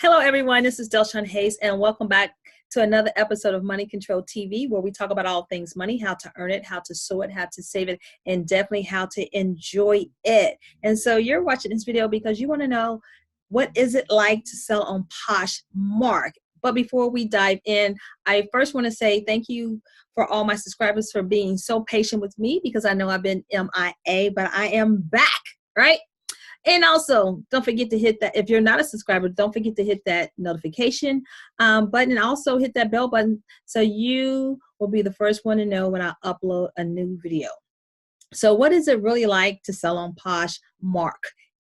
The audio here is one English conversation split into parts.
Hello, everyone. This is Shawn and welcome back to another episode of Money Control TV, where we talk about all things money, how to earn it, how to sow it, how to save it, and definitely how to enjoy it. And so you're watching this video because you want to know, what is it like to sell on Poshmark? But before we dive in, I first want to say thank you for all my subscribers for being so patient with me, because I know I've been MIA, but I am back, right? And also, don't forget to hit that. If you're not a subscriber, don't forget to hit that notification button, and also hit that bell button so you will be the first one to know when I upload a new video. So what is it really like to sell on Poshmark?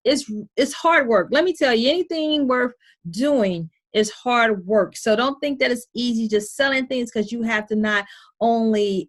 It's hard work. Let me tell you, anything worth doing is hard work. So don't think that it's easy just selling things, because you have to not only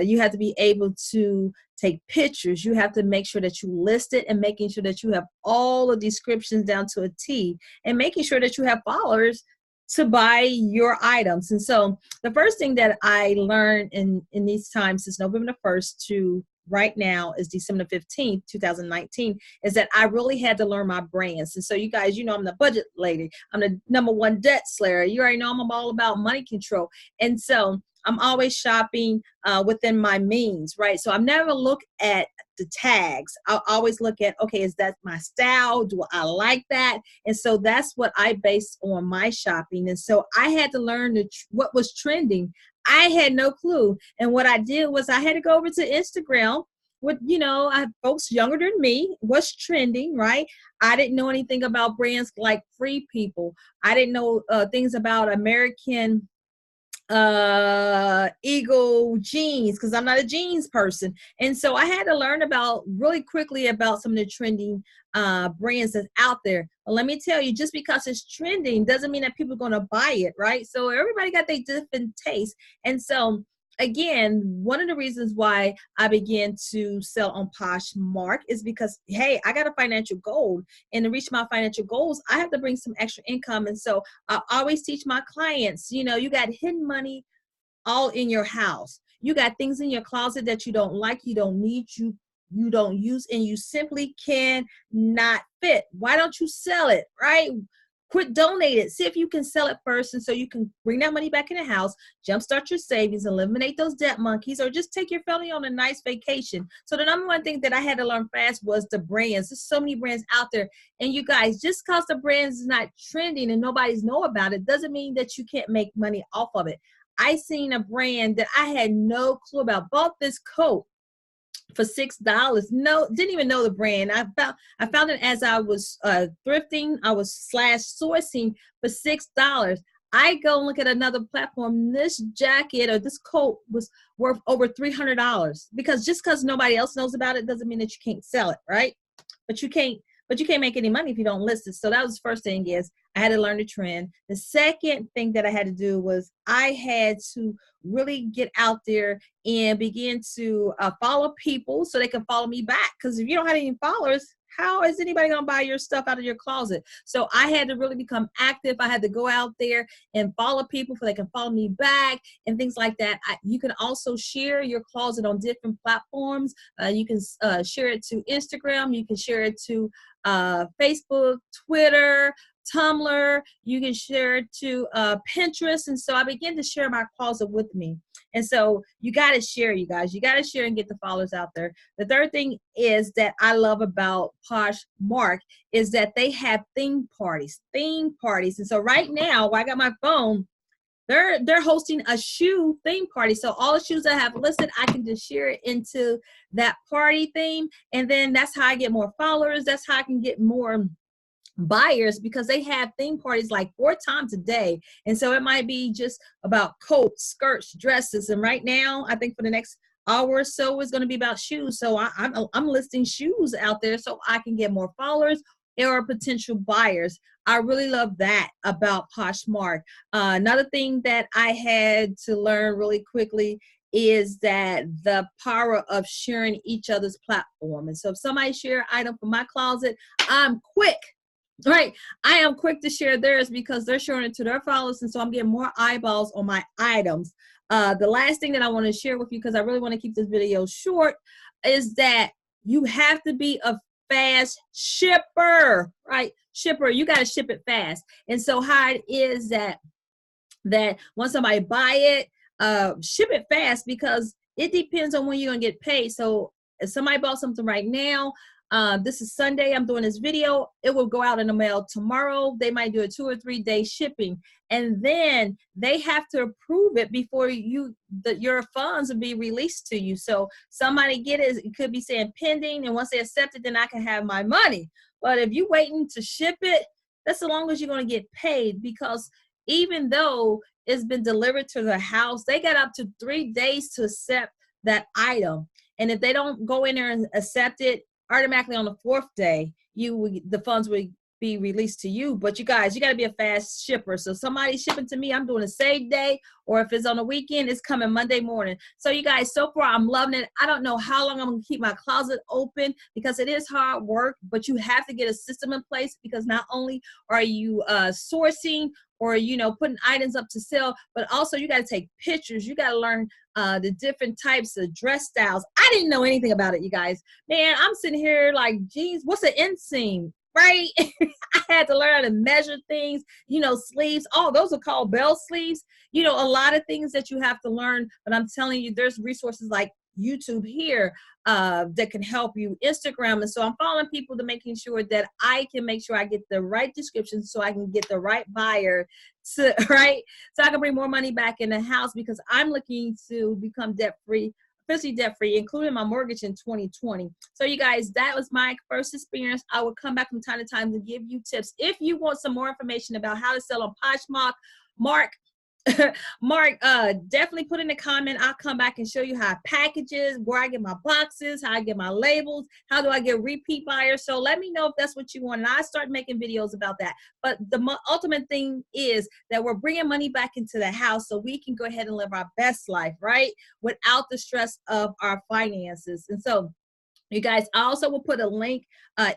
you have to be able to take pictures, you have to make sure that you list it, and making sure that you have all the descriptions down to a T, and making sure that you have followers to buy your items. And so the first thing that I learned in these times, since November the 1st to right now is December 15th, 2019, is that I really had to learn my brands. And so you guys, you know, I'm the budget lady. I'm the #1 debt slayer. You already know I'm all about money control. And so I'm always shopping within my means, right? So I never look at the tags. I'll always look at, okay, is that my style? Do I like that? And so that's what I based on my shopping. And so I had to learn what was trending. I had no clue. And what I did was I had to go over to Instagram with, I have folks younger than me, what's trending, right? I didn't know anything about brands like Free People. I didn't know things about American Eagle jeans, because I'm not a jeans person. And so I had to learn about really quickly about some of the trending brands that's out there. But let me tell you, just because it's trending doesn't mean that people are going to buy it, right? So everybody got their different tastes. And so again, one of the reasons why I began to sell on Poshmark is because, hey, I got a financial goal, and to reach my financial goals, I have to bring some extra income. And so I always teach my clients, you got hidden money all in your house. You got things in your closet that you don't like, you don't need, you don't use, and you simply cannot fit. Why don't you sell it, right? Quit, donate it. See if you can sell it first, and so you can bring that money back in the house, jumpstart your savings, eliminate those debt monkeys, or just take your family on a nice vacation. So the #1 thing that I had to learn fast was the brands. There's so many brands out there, and you guys, just because the brand is not trending and nobody's know about it doesn't mean that you can't make money off of it. I seen a brand that I had no clue about, bought this coat for $6. No, didn't even know the brand. I found it as I was thrifting. I was /sourcing for $6. I go and look at another platform. This jacket or this coat was worth over $300, because just because nobody else knows about it doesn't mean that you can't sell it, right? But you can't make any money if you don't list it. So that was the first thing, is I had to learn the trend. The second thing that I had to do was I had to really get out there and begin to follow people so they can follow me back. Because if you don't have any followers, how is anybody going to buy your stuff out of your closet? So I had to really become active. I had to go out there and follow people so they can follow me back and things like that. You can also share your closet on different platforms. You can share it to Instagram. You can share it to Facebook, Twitter, Tumblr. You can share it to Pinterest. And so I began to share my closet with me. And so you got to share, you guys. You got to share and get the followers out there. The third thing is that I love about Poshmark is that they have theme parties. And so right now, while I got my phone, they're hosting a shoe theme party. So all the shoes I have listed, I can just share it into that party theme. And then that's how I get more followers. That's how I can get more buyers, because they have theme parties like 4 times a day. And so it might be just about coats, skirts, dresses. And right now, I think for the next hour or so, it's going to be about shoes. So I'm listing shoes out there so I can get more followers or potential buyers. I really love that about Poshmark. Another thing that I had to learn really quickly is that the power of sharing each other's platform. And so if somebody share an item from my closet, I'm quick. Right, I am quick to share theirs because they're showing it to their followers, and so I'm getting more eyeballs on my items. The last thing that I want to share with you, because I really want to keep this video short, is that you have to be fast shipper, right? Shipper, you got to ship it fast. And so how it is that once somebody buy it, ship it fast, because it depends on when you're gonna get paid. So if somebody bought something right now, this is Sunday, I'm doing this video, it will go out in the mail tomorrow. They might do a 2 or 3 day shipping, and then they have to approve it before your funds will be released to you. So somebody get it, it could be saying pending, and once they accept it, then I can have my money. But if you waiting to ship it, that's as long as you're going to get paid, because even though it's been delivered to the house, they got up to 3 days to accept that item. And if they don't go in there and accept it, automatically on the 4th day, the funds would be released to you. But you guys, you got to be a fast shipper. So somebody shipping to me, I'm doing a same day, or if it's on the weekend, it's coming Monday morning. So you guys, so far I'm loving it. I don't know how long I'm going to keep my closet open, because it is hard work, but you have to get a system in place, because not only are you sourcing or putting items up to sell, but also you got to take pictures. You got to learn the different types of dress styles. I didn't know anything about it, you guys. Man, I'm sitting here like, geez, what's an inseam, right? I had to learn how to measure things, sleeves. Oh, those are called bell sleeves. A lot of things that you have to learn. But I'm telling you, there's resources like YouTube here that can help you, Instagram. And so I'm following people to making sure that I can make sure I get the right description, so I can get the right buyer right? So I can bring more money back in the house, because I'm looking to become debt-free, officially debt-free, including my mortgage in 2020. So you guys, that was my first experience. I will come back from time to time to give you tips. If you want some more information about how to sell on Poshmark, Mark, definitely put in the comment. I'll come back and show you how packages, where I get my boxes, how I get my labels, how do I get repeat buyers. So let me know if that's what you want, and I start making videos about that. But the ultimate thing is that we're bringing money back into the house, so we can go ahead and live our best life, right, without the stress of our finances. And so you guys, I also will put a link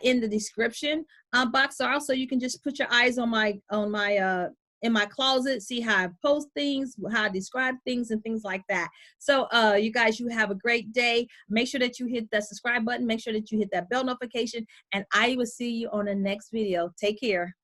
in the description box, so also you can just put your eyes on my in my closet, see how I post things, how I describe things, and things like that. So you guys, you have a great day. Make sure that you hit that subscribe button. Make sure that you hit that bell notification, and I will see you on the next video. Take care.